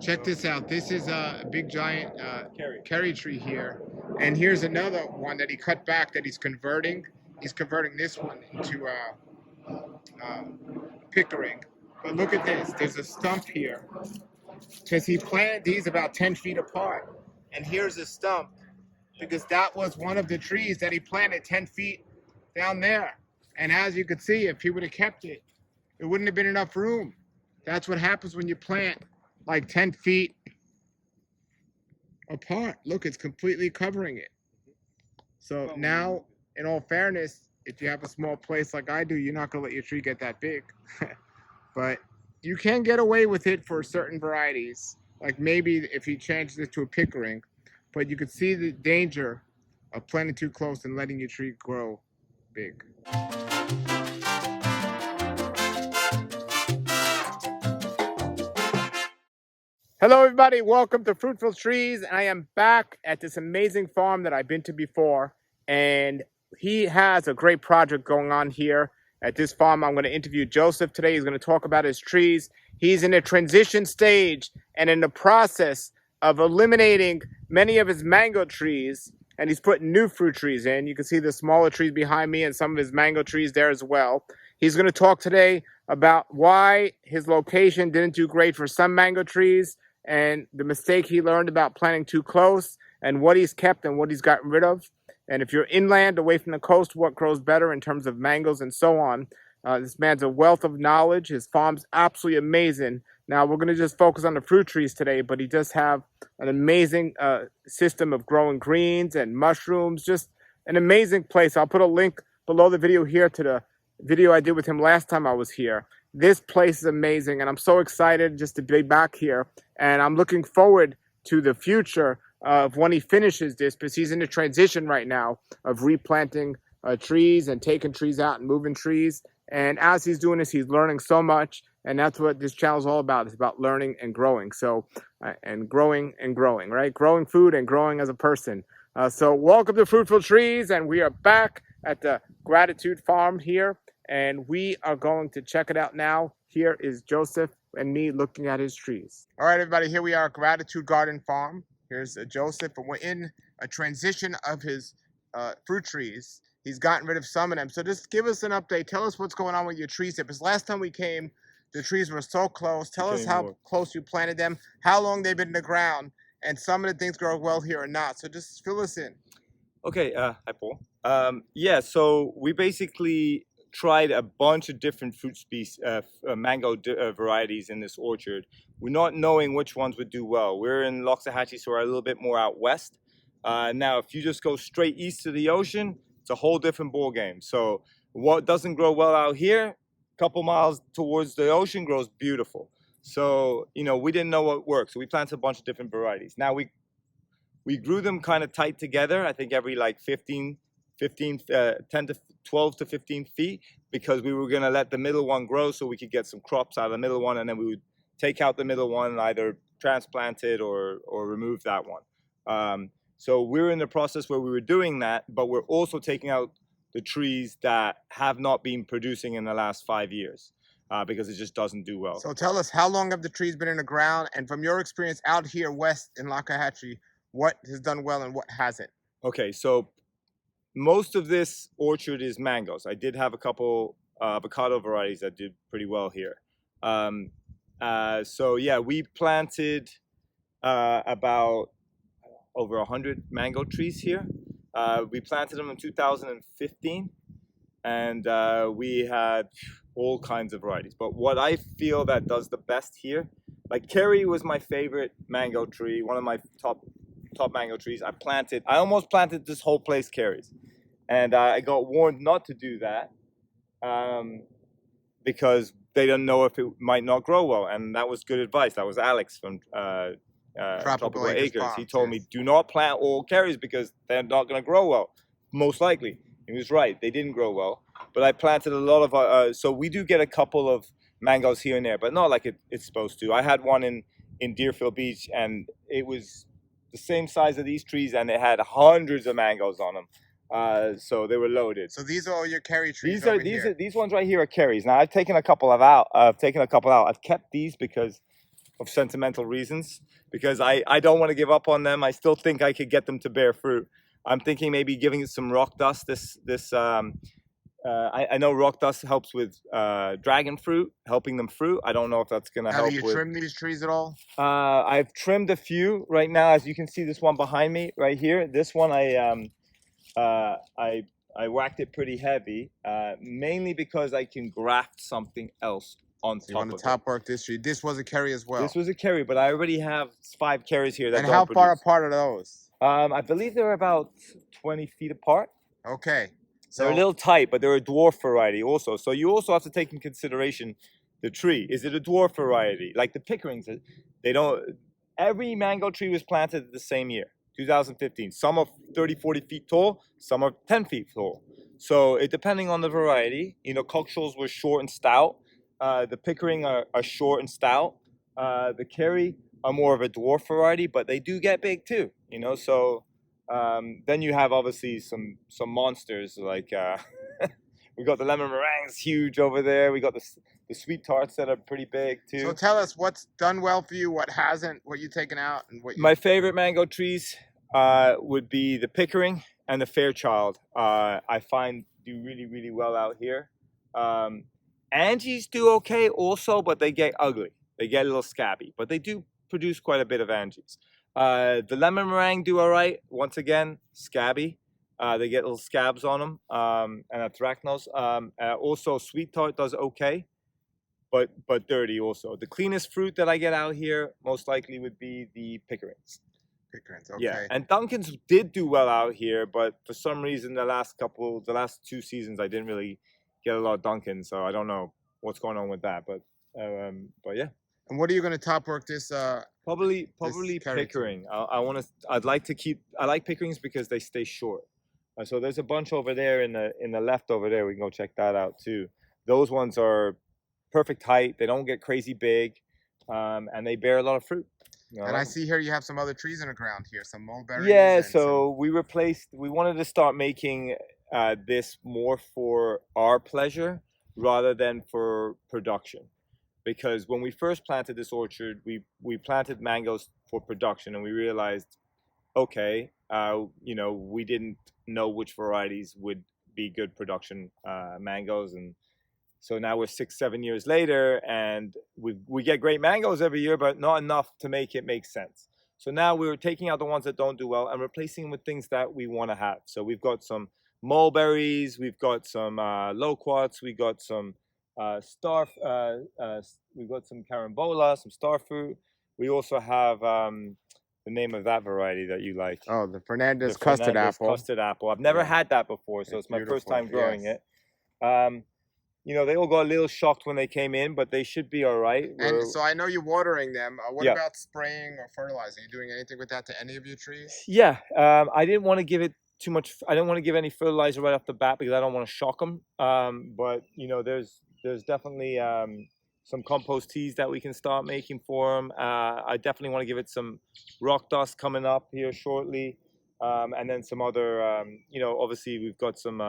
Check this out. This is a big giant Carry. cherry tree here. And here's another one that he cut back that he's converting. He's converting this one into Pickering. But look at this. There's a stump here. Because he planted these about 10 feet apart. And here's a stump. Because that was one of the trees that he planted 10 feet down there. And as you could see, if he would have kept it, it wouldn't have been enough room. That's what happens when you plant like 10 feet apart. Look, it's completely covering it. So now, in all fairness, if you have a small place like I do, you're not going to let your tree get that big. But you can get away with it for certain varieties. Like maybe if you change this to a Pickering. But you could see the danger of planting too close and letting your tree grow big. Hello everybody, welcome to Fruitful Trees. I am back at this amazing farm that I've been to before, and he has a great project going on here at this farm. I'm going to interview Joseph today. He's going to talk about his trees. He's in a transition stage and in the process of eliminating many of his mango trees, and he's putting new fruit trees in. You can see the smaller trees behind me and some of his mango trees there as well. He's going to talk today about why his location didn't do great for some mango trees, and the mistake he learned about planting too close, and what he's kept and what he's gotten rid of. And if you're inland, away from the coast, what grows better in terms of mangoes and so on. This man's a wealth of knowledge. His farm's absolutely amazing. Now, we're going to just focus on the fruit trees today, but he does have an amazing system of growing greens and mushrooms. Just an amazing place. I'll put a link below the video here to the video I did with him last time I was here. This place is amazing, and I'm so excited just to be back here. And I'm looking forward to the future of when he finishes this, because he's in a transition right now of replanting trees and taking trees out and moving trees. And as he's doing this, he's learning so much, and that's what this channel is all about. It's about learning and growing. So, and growing, right? Growing food and growing as a person. So welcome to Fruitful Trees, and we are back at the Gratitude Farm here. And we are going to check it out now. Here is Joseph and me looking at his trees. All right, everybody, here we are at Gratitude Garden Farm. Here's Joseph, and we're in a transition of his fruit trees. He's gotten rid of some of them. So just give us an update. Tell us what's going on with your trees here. Because last time we came, the trees were so close. Tell us how close you planted them, how long they've been in the ground, and some of the things grow well here or not. So just fill us in. Okay, hi Paul. Yeah, so we basically tried a bunch of different fruit species, mango varieties in this orchard. We're not knowing which ones would do well. We're in Loxahatchee, so we're a little bit more out west. Now, if you just go straight east to the ocean, it's a whole different ball game. So what doesn't grow well out here, a couple miles towards the ocean, grows beautiful. So, you know, we didn't know what worked. So we planted a bunch of different varieties. Now, we grew them kind of tight together, I think every like 10 to 12 to 15 feet, because we were going to let the middle one grow so we could get some crops out of the middle one, and then we would take out the middle one and either transplant it or remove that one. So we're in the process where we were doing that, but we're also taking out the trees that have not been producing in the last 5 years because it just doesn't do well. So tell us, how long have the trees been in the ground? And from your experience out here west in Loxahatchee, what has done well and what hasn't? Okay, so most of this orchard is mangoes. I did have a couple avocado varieties that did pretty well here. So yeah, we planted about over 100 mango trees here. We planted them in 2015, and we had all kinds of varieties. But what I feel that does the best here, like Kerry was my favorite mango tree, one of my top mango trees. I almost planted this whole place Kerry's, and I got warned not to do that because they didn't know if it might not grow well, and that was good advice. That was Alex from Tropical Acres. He told me, do not plant all Kerry's because they're not going to grow well, most likely. He was right. They didn't grow well, but I planted a lot of so we do get a couple of mangoes here and there, but not like it's supposed to. I had one in Deerfield Beach, and it was the same size of these trees, and it had hundreds of mangoes on them. So they were loaded. So these are all your Kerry trees. These ones right here are Kerry's. Now I've taken a couple out. I've kept these because of sentimental reasons, because I don't want to give up on them. I still think I could get them to bear fruit. I'm thinking maybe giving it some rock dust. I know rock dust helps with dragon fruit, helping them fruit. I don't know if that's going to help Have you with. trimmed these trees at all? I've trimmed a few right now. As you can see, this one behind me right here. This one I whacked it pretty heavy, mainly because I can graft something else on So you top want of to top work this tree. This was a carry as it. well. This was a carry, but I already have 5 carries here that And don't how far produce. apart are those? I believe they're about 20 feet apart. Okay. They're a So little tight, but they're a dwarf variety also. So you also have to take in consideration the tree. Is it a dwarf variety? Like the pickerings, they don't. Every mango tree was planted the same year, 2015. Some are 30, 40 feet tall. Some are 10 feet tall. So it depending on the variety. You know, cockshoes were short and stout. The pickering are short and stout. The Kerry are more of a dwarf variety, but they do get big too. You know, so. Then you have obviously some monsters like we got the lemon meringues huge over there. We got the sweet tarts that are pretty big too. so tell us what's done well for you, what hasn't, what you've taken out, and what you. My favorite mango trees would be the Pickering and the Fairchild. I find do really well out here. Angie's do okay also, but they get ugly. They get a little scabby, but they do produce quite a bit of Angie's. The lemon meringue do all right. Once again, scabby. They get little scabs on them, and anthracnose. Also, sweet tart does okay, but dirty also. The cleanest fruit that I get out here most likely would be the pickerings. Pickerings, okay. Yeah, and Duncan's did do well out here, but for some reason the last 2 seasons I didn't really get a lot of Duncan, so I don't know what's going on with that. But yeah. And what are you going to top work this? Probably carry Pickering. I'd like to keep. I like Pickerings because they stay short. So there's a bunch over there in the left over there. We can go check that out too. Those ones are perfect height. They don't get crazy big, and they bear a lot of fruit. You know, And I see here you have some other trees in the ground here, some mulberries. yeah. And So we wanted to start making this more for our pleasure rather than for production. Because when we first planted this orchard, we planted mangoes for production, and we realized, okay, you know, we didn't know which varieties would be good production mangoes, and so now we're 6-7 years later, and we get great mangoes every year, but not enough to make it make sense. So now we're taking out the ones that don't do well and replacing them with things that we want to have. So we've got some mulberries, we've got some loquats, we got some we've got some carambola, some star fruit. We also have the name of that variety that you like. Oh, the Fernandez custard apple. Custard apple. I've never had that before, so it's my first time growing it. You know, they all got a little shocked when they came in, but they should be all right. And so I know you're watering them. What about spraying or fertilizing? Are you doing anything with that to any of your trees? Yeah, I didn't want to give it too much. I didn't want to give any fertilizer right off the bat because I don't want to shock them. But you know, there's definitely some compost teas that we can start making for them. I definitely want to give it some rock dust coming up here shortly. And then some other, you know, obviously we've got some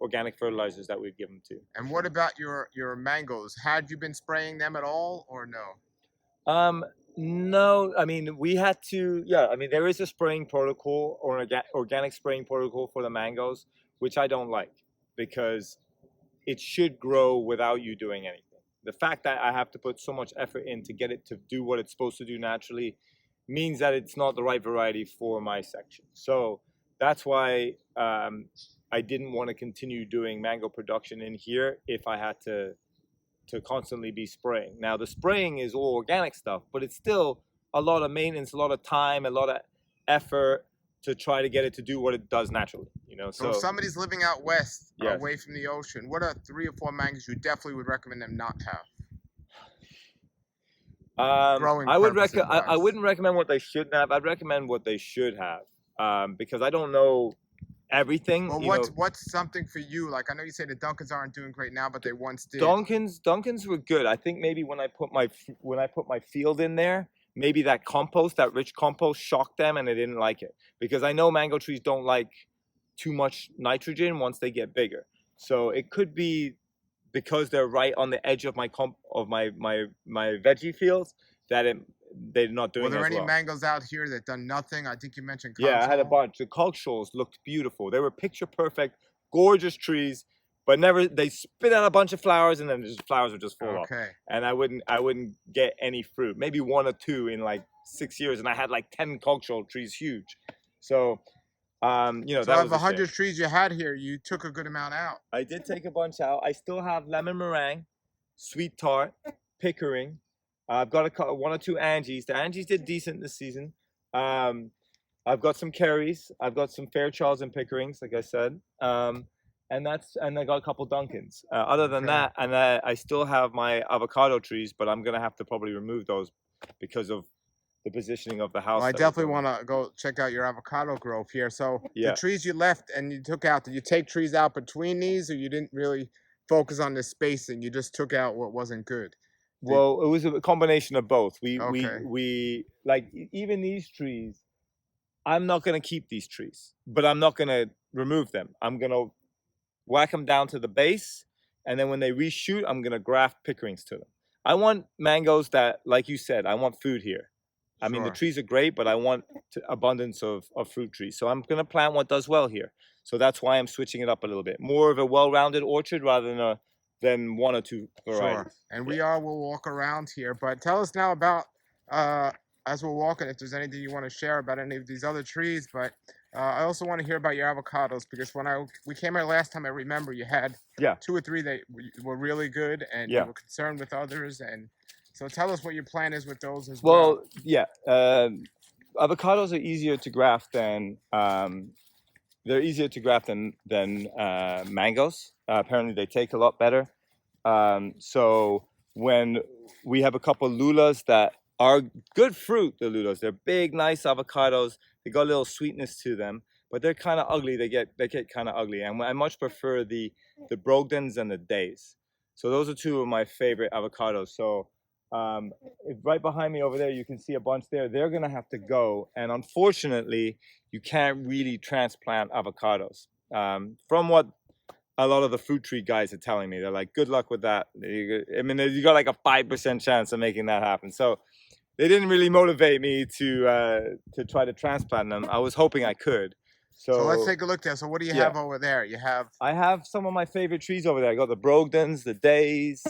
organic fertilizers that we've given to. And what about your mangoes? Had you been spraying them at all or no? No, I mean, we had to, yeah, I mean, there is a spraying protocol or an organic spraying protocol for the mangoes, which I don't like because it should grow without you doing anything. The fact that I have to put so much effort in to get it to do what it's supposed to do naturally means that it's not the right variety for my section. So that's why I didn't want to continue doing mango production in here if I had to constantly be spraying. Now the spraying is all organic stuff, but it's still a lot of maintenance, a lot of time, a lot of effort to try to get it to do what it does naturally, you know. So if somebody's living out west, yes, away from the ocean, what are 3 or 4 mangoes you definitely would recommend them not have? I wouldn't recommend what they shouldn't have. I'd recommend what they should have, because I don't know everything. Well, what's something for you? Like I know you say the Duncans aren't doing great now, but they once did. Duncans were good. I think maybe when I put my field in there, maybe that rich compost shocked them and they didn't like it, because I know mango trees don't like too much nitrogen once they get bigger. So it could be because they're right on the edge of my veggie fields they're not doing Were there as any well. mangoes out here that done nothing? I think you mentioned Yeah, I had a console. bunch. The culturals looked beautiful. They were picture perfect, gorgeous trees, but never they spit out a bunch of flowers and then the flowers would just fall off. Okay. And I wouldn't get any fruit. Maybe one or two in like 6 years, and I had like 10 cultural trees, huge. So you know, So that out was of a shame. 100 trees you had here, you took a good amount out. I did take a bunch out. I still have lemon meringue, sweet tart, pickering. I've got one or two Angies. The Angies did decent this season. I've got some Kerries. I've got some Fairchilds and Pickerings, like I said. And I got a couple Duncans. Other than Okay. that, and I still have my avocado trees, but I'm gonna have to probably remove those because of the positioning of the house. Well, I that we're definitely building. want to go check out your avocado grove here. So Yeah. the trees you left and you took out, did you take trees out between these, or you didn't really focus on the spacing? You just took out what wasn't good. Well, it was a combination of both. Okay. We like even these trees. I'm not gonna keep these trees, but I'm not gonna remove them. I'm gonna whack them down to the base, and then when they reshoot, I'm gonna graft pickerings to them. I want mangoes that, like you said, I want food here. I mean, the Sure. trees are great, but I want abundance of fruit trees. So I'm gonna plant what does well here. So that's why I'm switching it up a little bit. More of a well-rounded orchard rather than one or two varieties. Sure. And we'll walk around here. But tell us now about, as we're walking, if there's anything you want to share about any of these other trees. But I also want to hear about your avocados, because when we came here last time, I remember you had 2 or 3 that were really good, and you were concerned with others. And so tell us what your plan is with those as well. Well, yeah. Avocados are easier to graft than mangoes. Apparently, they take a lot better. So when we have a couple of lulas that are good fruit, the lulas, they're big, nice avocados. They got a little sweetness to them, but they're kind of ugly. They get kind of ugly, and I much prefer the Brogdons and the Days. So those are two of my favorite avocados. So right behind me over there, you can see a bunch there. They're gonna have to go, and unfortunately, you can't really transplant avocados. From what a lot of the fruit tree guys are telling me, they're like, good luck with that. I mean, you got like a 5% chance of making that happen. So they didn't really motivate me to try to transplant them. I was hoping I could. So let's take a look there. So what do you have over there? I have some of my favorite trees over there. I got the Brogdons, the Days.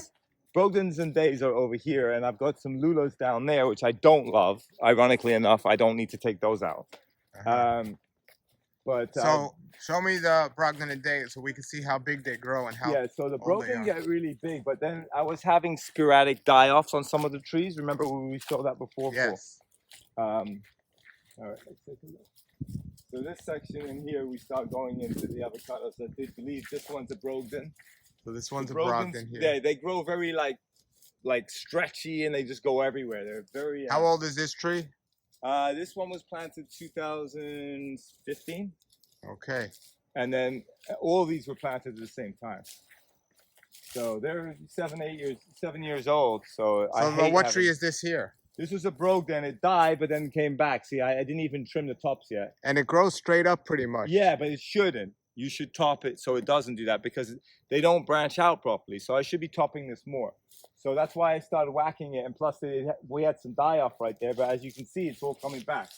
Brogdons and Days are over here, and I've got some lulas down there, which I don't love. Ironically enough, I don't need to take those out. But so show me the Brogdon and Days so we can see how big they grow and how. Yeah, so the Brogdon get really big, but then I was having sporadic die-offs on some of the trees. Remember when we saw that before? Yes. All right, let's take a look. So this section in here, we start going into the avocados. I believe this one's a Brogdon. So this one's a Brogdon here. Yeah, they grow very like stretchy, and they just go everywhere. They're very. How old is this tree? This one was planted 2015. Okay. And then all of these were planted at the same time. So they're 7 years old. So what tree is this here? This was a Brogdon. It died, but then came back. See, I didn't even trim the tops yet. And it grows straight up pretty much. Yeah, but it shouldn't. You should top it so it doesn't do that, because they don't branch out properly. So I should be topping this more. So that's why I started whacking it. And plus, we had some die-off right there. But as you can see, it's all coming back.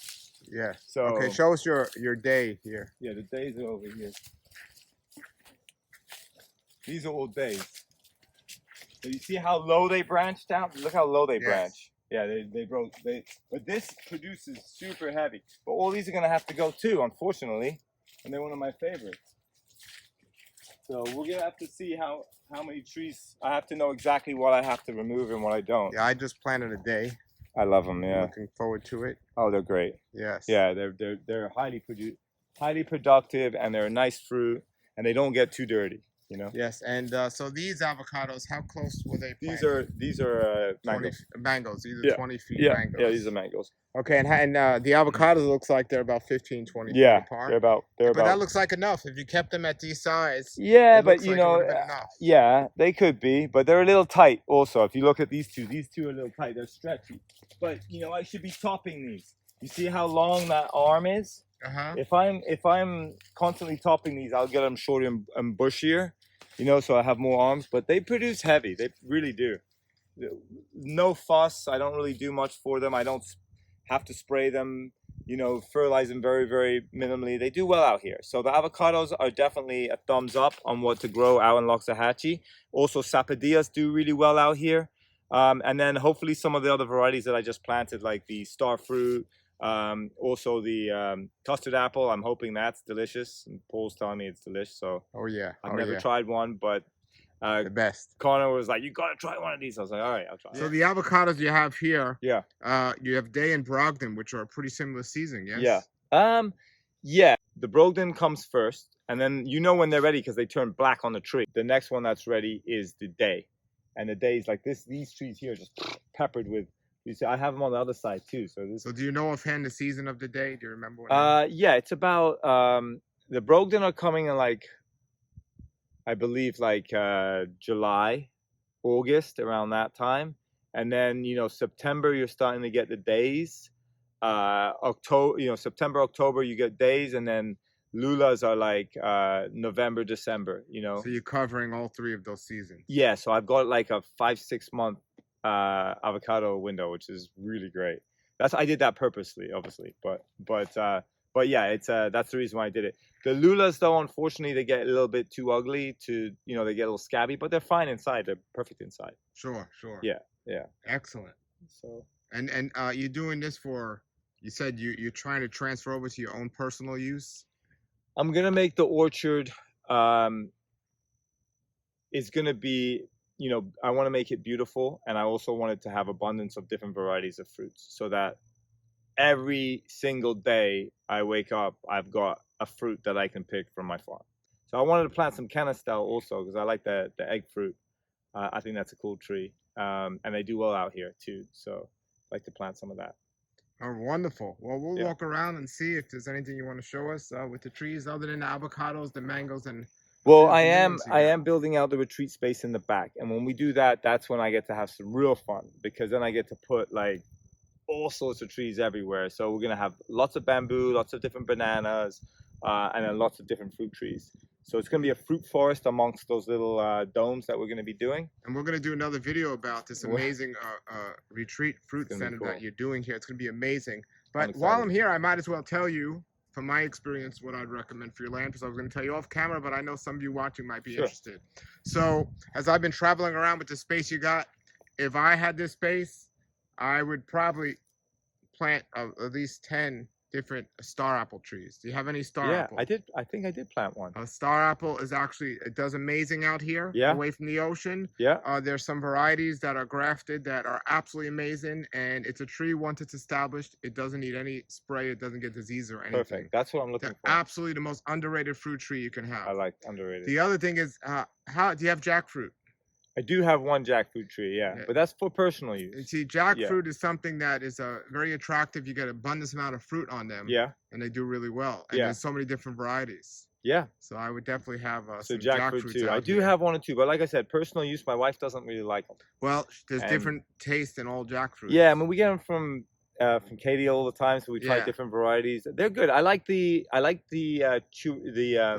Yeah. So okay, show us your day here. Yeah, the Days are over here. These are all Days. So you see how low they branched out? Look how low they branch. Yeah, they broke. But this produces super heavy. But all these are gonna have to go too, unfortunately, and they're one of my favorites. So we're gonna have to see how many trees. I have to know exactly what I have to remove and what I don't. Yeah, I just planted a day. I love them. Yeah. Looking forward to it. Oh, they're great. Yes. Yeah, they're highly productive, and they're a nice fruit, and they don't get too dirty. You know. Yes, and so these avocados, how close were they planted? These are mangoes. Mangoes. These are 20 feet mangoes. Yeah, these are mangoes. Okay, and the avocados looks like they're about 15, 20 feet apart. They're about. But that looks like enough if you kept them at these size. Yeah, but you know, yeah, they could be, but they're a little tight. Also, if you look at these two are a little tight. They're stretchy. But you know, I should be topping these. You see how long that arm is? If I'm constantly topping these, I'll get them shorter and bushier. You know, so I have more arms. But they produce heavy. They really do. no fuss. I don't really do much for them. I don't have to spray them, fertilize them very, very minimally. They do well out here. So the avocados are definitely a thumbs up on what to grow out in Loxahatchee. Also, sapodillas do really well out here. And then hopefully some of the other varieties that I just planted, like the star fruit, also the custard apple. I'm hoping that's delicious. And Paul's telling me it's delicious. So Oh yeah. I've never tried one, but the best. Connor was like, "You gotta try one of these." I was like, "All right, I'll try." So the avocados you have here, Yeah. You have Day and Brogdon, which are a pretty similar season, yes? Yeah. Yeah. The Brogdon comes first, and then when they're ready because they turn black on the tree. The next one that's ready is the Day, and the Day is like this. These trees here are just peppered with. You see, I have them on the other side too. So this. So do you know offhand the season of the Day? Do you remember? Yeah, it's about the Brogdon are coming in like, I believe like July, August, around that time. And then, September, you're starting to get the days. October, September, October, you get days. And then lulas are like November, December, So you're covering all three of those seasons. Yeah, so I've got like a 5-6 month avocado window, which is really great. I did that purposely, obviously. But yeah, it's that's the reason why I did it. The lulas, though, unfortunately, they get a little bit too ugly to, they get a little scabby, but they're fine inside. They're perfect inside. Sure. Yeah. Excellent. So. And you're doing this for, you said you're trying to transfer over to your own personal use? I'm gonna make the orchard. It's gonna be, I want to make it beautiful, and I also want it to have abundance of different varieties of fruits, so that every single day I wake up, I've got a fruit that I can pick from my farm. So I wanted to plant some canistel also because I like the egg fruit. I think that's a cool tree, and they do well out here too. So I'd like to plant some of that. Oh, wonderful. Well, we'll walk around and see if there's anything you want to show us with the trees other than the avocados, the mangoes, and. Well, I am building out the retreat space in the back, and when we do that, that's when I get to have some real fun, because then I get to put like all sorts of trees everywhere. So we're gonna have lots of bamboo, lots of different bananas, and then lots of different fruit trees. So it's gonna be a fruit forest amongst those little domes that we're gonna be doing. And we're gonna do another video about this amazing retreat fruit center that you're doing here. It's gonna be amazing. But while I'm here, I might as well tell you, from my experience, what I'd recommend for your land, because I was going to tell you off camera, but I know some of you watching might be interested. So as I've been traveling around with the space you got, if I had this space, I would probably plant at least 10 different star apple trees. Do you have any star apple? Yeah, I think I did plant one. A star apple is actually, it does amazing out here, away from the ocean. Yeah. There's some varieties that are grafted that are absolutely amazing, and it's a tree, once it's established, it doesn't need any spray, it doesn't get disease or anything. Perfect. That's what I'm looking for. Absolutely the most underrated fruit tree you can have. I like underrated. The other thing is, how do you have jackfruit? I do have one jackfruit tree, but that's for personal use. And see, jackfruit is something that is very attractive. You get an abundant amount of fruit on them. Yeah. And they do really well. And there's so many different varieties. Yeah. So I would definitely have some jackfruit too. I do have one or two, but like I said, personal use. My wife doesn't really like them. Well, there's different taste in all jackfruit. Yeah, I mean we get them from Katie all the time, so we try different varieties. They're good. I like the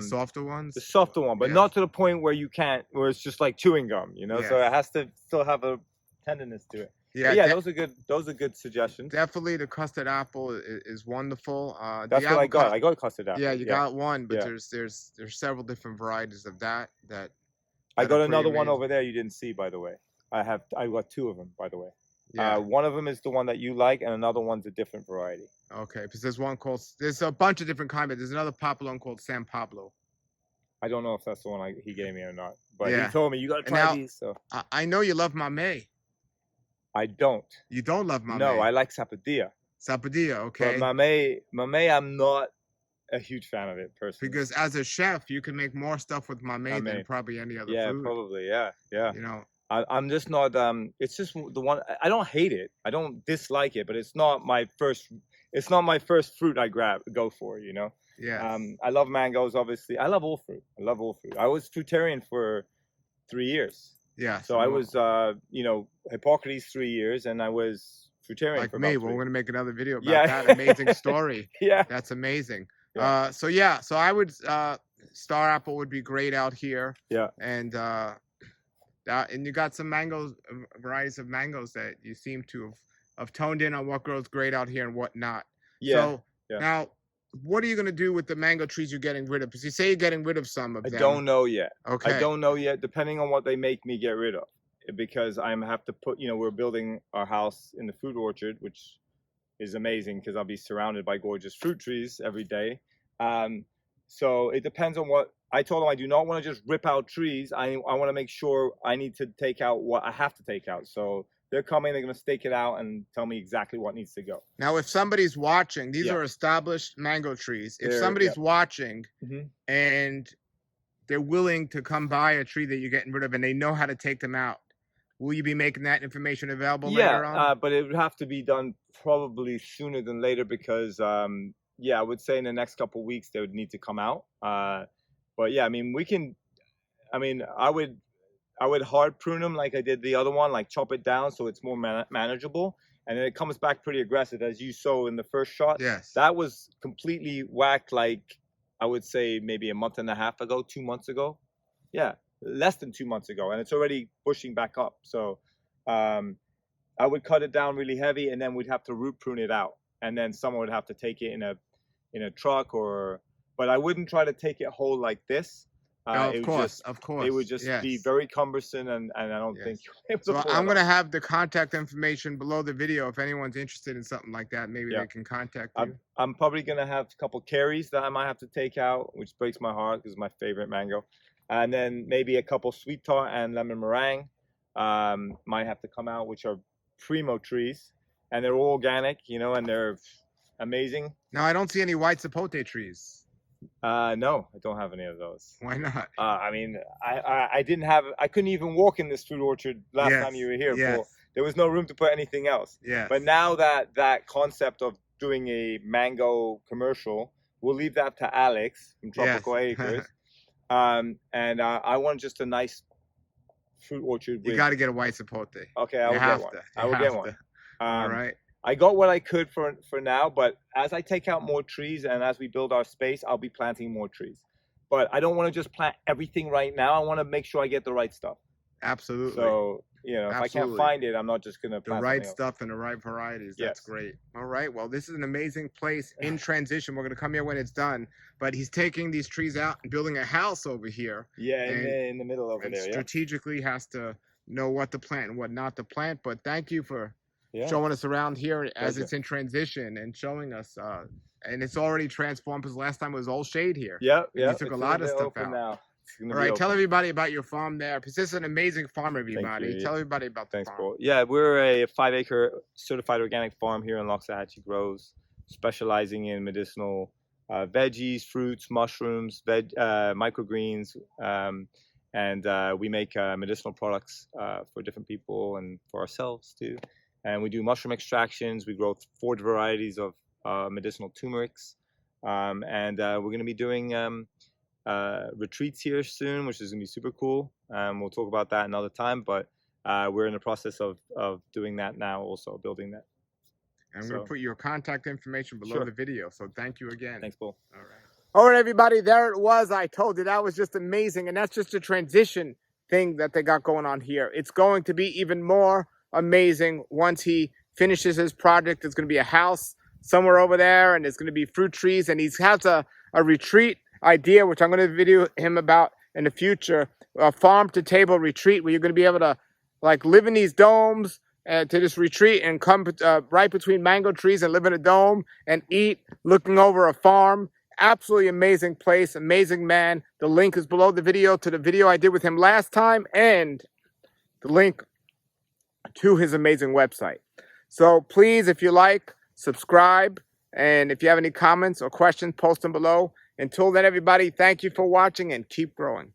softer ones. The softer one, but not to the point where it's just like chewing gum, So it has to still have a tenderness to it. Yeah, those are good suggestions. Definitely, the custard apple is wonderful. That's what I got. I got a custard apple. Yeah, you got one, but there's several different varieties of that. I got another one over there you didn't see, by the way. I got two of them, by the way. Yeah. One of them is the one that you like, and another one's a different variety. Okay, because there's a bunch of different kinds, but there's another popular one called San Pablo. I don't know if that's the one he gave me or not, but he told me you got to try these. So I know you love mamey. I don't. You don't love mamey? No, I like sapodilla. Sapodilla, okay. But mamey, I'm not a huge fan of it personally. Because as a chef, you can make more stuff with mamey than probably any other food. Yeah, probably. Yeah. I'm just not. It's just the one. I don't hate it. I don't dislike it, but it's not my first. It's not my first fruit I go for. Yeah. I love mangoes, obviously. I love all fruit. I was fruitarian for 3 years. Yeah. So I was, Hippocrates 3 years, and I was fruitarian for about 3. We're going to make another video about that amazing story. Yeah. That's amazing. Yeah. So I would, star apple would be great out here. Yeah. And And you got some mangoes, varieties of mangoes that you seem to have toned in on what grows great out here and what not. Yeah. So now, what are you going to do with the mango trees you're getting rid of? Because you say you're getting rid of some of them. I don't know yet. Okay. I don't know yet, depending on what they make me get rid of. Because I'm have to put, we're building our house in the fruit orchard, which is amazing because I'll be surrounded by gorgeous fruit trees every day. So it depends on what I told them. I do not want to just rip out trees. I want to make sure I need to take out what I have to take out. So they're coming, they're going to stake it out and tell me exactly what needs to go. Now, if somebody's watching, these are established mango trees. If somebody's watching and they're willing to come buy a tree that you're getting rid of and they know how to take them out, will you be making that information available later on? But it would have to be done probably sooner than later because, I would say in the next couple of weeks they would need to come out. But yeah, I mean, I would hard prune them like I did the other one, like chop it down so it's more manageable. And then it comes back pretty aggressive, as you saw in the first shot. Yes. That was completely whacked, like I would say maybe a month and a half ago, 2 months ago. Yeah, less than 2 months ago, and it's already bushing back up. So I would cut it down really heavy, and then we'd have to root prune it out, and then someone would have to take it in a truck but I wouldn't try to take it whole like this. Of course. It would just be very cumbersome, and I don't think you're able to So I'm going to have the contact information below the video. If anyone's interested in something like that, maybe they can contact you. I'm probably going to have a couple carries that I might have to take out, which breaks my heart because it's my favorite mango. And then maybe a couple sweet tart and lemon meringue might have to come out, which are primo trees. And they're all organic, and they're amazing. Now, I don't see any white sapote trees. No, I don't have any of those. Why not? I mean, I couldn't even walk in this fruit orchard last time you were here. There was no room to put anything else. But now that concept of doing a mango commercial, we'll leave that to Alex from Tropical Acres. And I want just a nice fruit orchard. You got to get a white sapote. Okay, I will get one. I will get one. All right. I got what I could for now, but as I take out more trees and as we build our space, I'll be planting more trees. But I don't want to just plant everything right now. I want to make sure I get the right stuff. Absolutely. So, if I can't find it, I'm not just going to plant the right stuff and the right varieties. That's great. All right. Well, this is an amazing place in transition. We're going to come here when it's done. But he's taking these trees out and building a house over here. Yeah, in the middle over there. Strategically has to know what to plant and what not to plant. But thank you for showing us around here as it's in transition and showing us. And it's already transformed because last time it was all shade here. Yeah. You took a lot of stuff out. Now. All right, tell everybody about your farm there, because this is an amazing farm, everybody. Tell everybody about the farm. Paul. Yeah, we're a 5-acre certified organic farm here in Loxahatchee Groves, specializing in medicinal veggies, fruits, mushrooms, microgreens, and we make medicinal products for different people and for ourselves too. And we do mushroom extractions. We grow 4 varieties of medicinal turmerics, and we're going to be doing retreats here soon, which is going to be super cool. We'll talk about that another time, but we're in the process of doing that now, also building that. I'm going to put your contact information below the video. So thank you again. Thanks, Paul. All right, everybody. There it was. I told you that was just amazing. And that's just a transition thing that they got going on here. It's going to be even more amazing once he finishes his project. It's going to be a house somewhere over there, and it's going to be fruit trees. And he has a retreat idea, which I'm going to video him about in the future, a farm to table retreat where you're going to be able to live in these domes to this retreat and come right between mango trees and live in a dome and eat looking over a farm. Absolutely amazing place, amazing man. The link is below the video to the video I did with him last time and the link to his amazing website. So please, if you like, subscribe, and if you have any comments or questions, post them below. Until then, everybody, thank you for watching and keep growing.